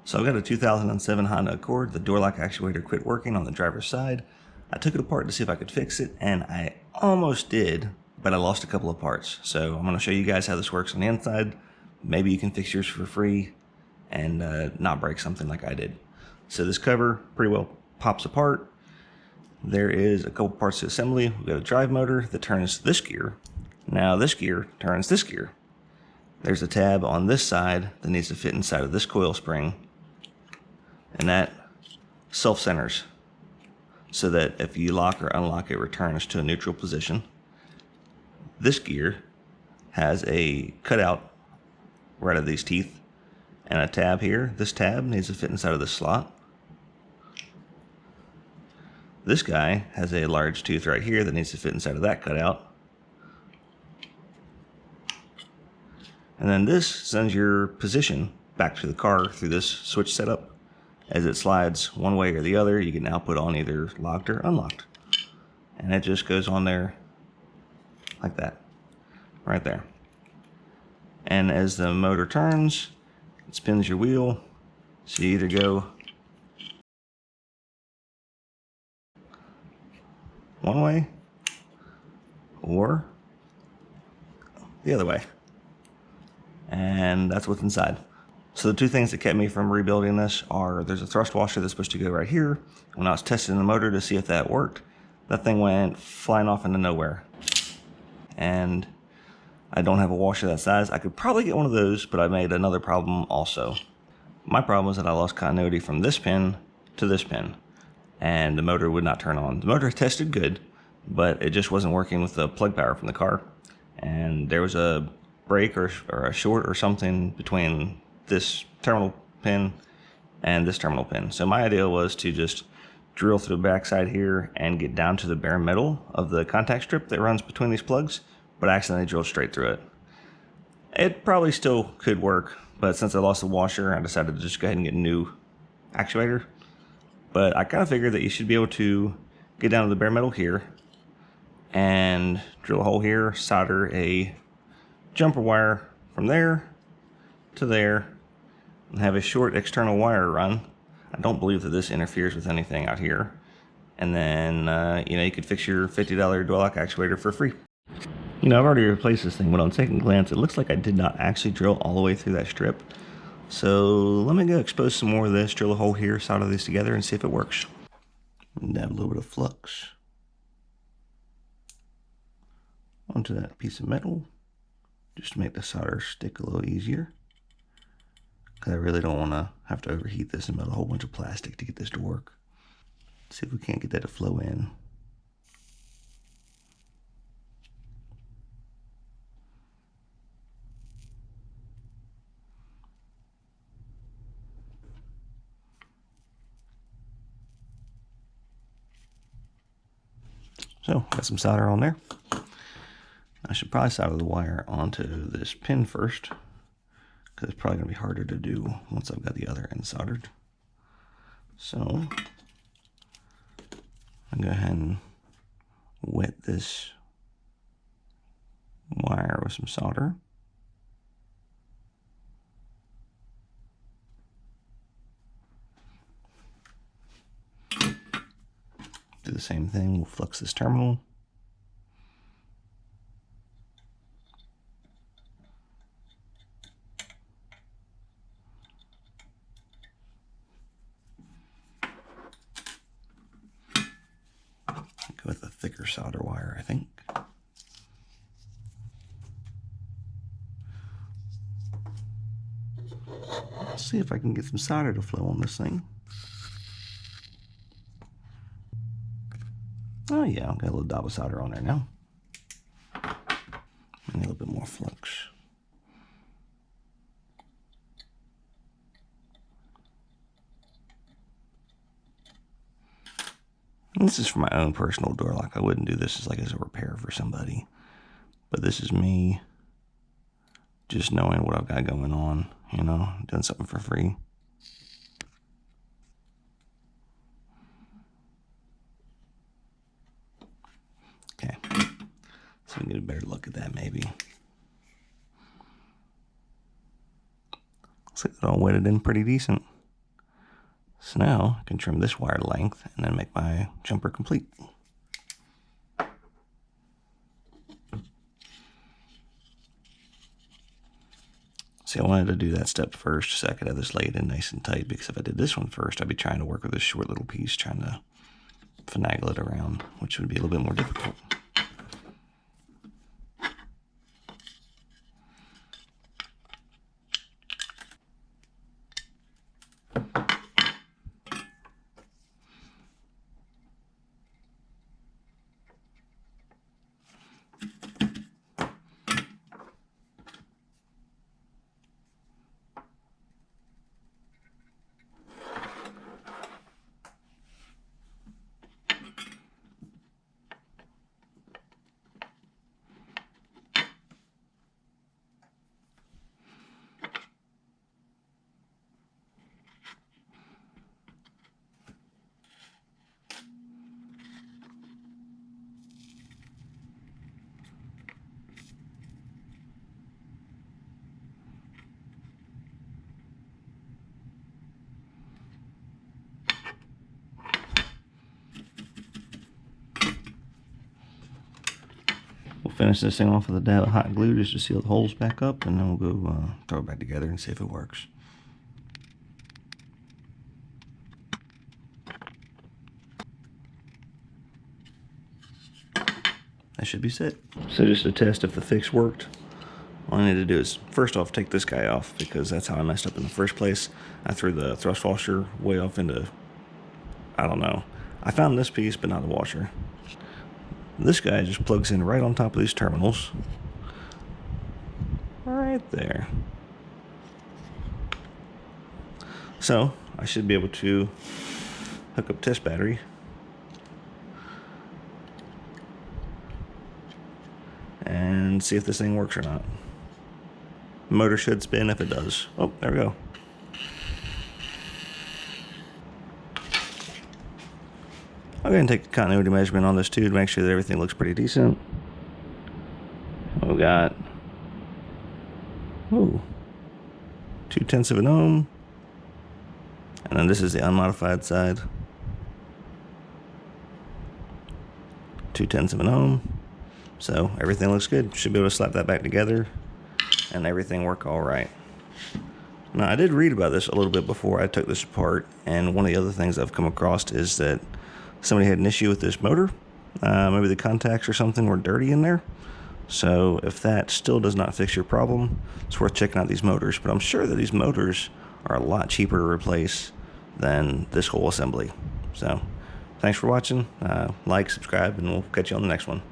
So I've got a 2007 Honda Accord. The door lock actuator quit working on the driver's side. I took it apart to see if I could fix it, and I almost did, but I lost a couple of parts. So I'm going to show you guys how this works on the inside. Maybe you can fix yours for free and not break something like I did. So this cover pretty well pops apart. There is a couple parts to assembly. We've got a drive motor that turns this gear. Now this gear turns this gear. There's a tab on this side that needs to fit inside of this coil spring, and that self-centers so that if you lock or unlock, it returns to a neutral position. This gear has a cutout right of these teeth and a tab here. This tab needs to fit inside of this slot. This guy has a large tooth right here that needs to fit inside of that cutout. And then this sends your position back to the car through this switch setup. As it slides one way or the other, you can now put on either locked or unlocked. And it just goes on there like that, right there. And as the motor turns, it spins your wheel. So you either go one way or the other way. And that's what's inside. So the two things that kept me from rebuilding this are there's a thrust washer that's supposed to go right here. When I was testing the motor to see if that worked, that thing went flying off into nowhere. And I don't have a washer that size. I could probably get one of those, but I made another problem also. My problem was that I lost continuity from this pin to this pin, and the motor would not turn on. The motor tested good, but it just wasn't working with the plug power from the car. And there was a break or a short or something between this terminal pin and this terminal pin. So my idea was to just drill through the backside here and get down to the bare metal of the contact strip that runs between these plugs, but I accidentally drilled straight through it. It probably still could work, but since I lost the washer, I decided to just go ahead and get a new actuator. But I kind of figured that you should be able to get down to the bare metal here and drill a hole here, solder a jumper wire from there to there, and have a short external wire run. I don't believe that this interferes with anything out here. And then, you could fix your $50 door lock actuator for free. I've already replaced this thing, but on second glance, it looks like I did not actually drill all the way through that strip. So let me go expose some more of this, drill a hole here, solder these together, and see if it works. And dab a little bit of flux onto that piece of metal, just to make the solder stick a little easier. Because I really don't want to have to overheat this and melt a whole bunch of plastic to get this to work. Let's see if we can't get that to flow in. So, got some solder on there. I should probably solder the wire onto this pin first, because it's probably going to be harder to do once I've got the other end soldered. So, I'll go ahead and wet this wire with some solder. Do the same thing, we'll flux this terminal. Go with a thicker solder wire, I think. Let's see if I can get some solder to flow on this thing. Oh yeah, I've got a little dab of solder on there now. And a little bit more flux. And this is for my own personal door lock. I wouldn't do this as a repair for somebody. But this is me just knowing what I've got going on, doing something for free. Okay, so we can get a better look at that maybe. Looks like it all wetted in pretty decent. So now I can trim this wire length and then make my jumper complete. See, I wanted to do that step first so I could have this laid in nice and tight, because if I did this one first, I'd be trying to work with this short little piece, trying to finagle it around, which would be a little bit more difficult. We'll finish this thing off with a dab of hot glue just to seal the holes back up, and then we'll go throw it back together and see if it works. That should be set. So just to test if the fix worked, all I need to do is first off take this guy off, because that's how I messed up in the first place. I threw the thrust washer way off into, I don't know. I found this piece but not the washer. This guy just plugs in right on top of these terminals. Right there. So I should be able to hook up test battery and see if this thing works or not. The motor should spin if it does. Oh, there we go. I'll go ahead and take the continuity measurement on this too to make sure that everything looks pretty decent. We got 0.2 of an ohm, and then this is the unmodified side. 0.2 of an ohm. So everything looks good. Should be able to slap that back together and everything work all right. Now I did read about this a little bit before I took this apart, and one of the other things I've come across is that somebody had an issue with this motor. Maybe the contacts or something were dirty in there. So if that still does not fix your problem, it's worth checking out these motors. But I'm sure that these motors are a lot cheaper to replace than this whole assembly. So thanks for watching. Like, subscribe, and we'll catch you on the next one.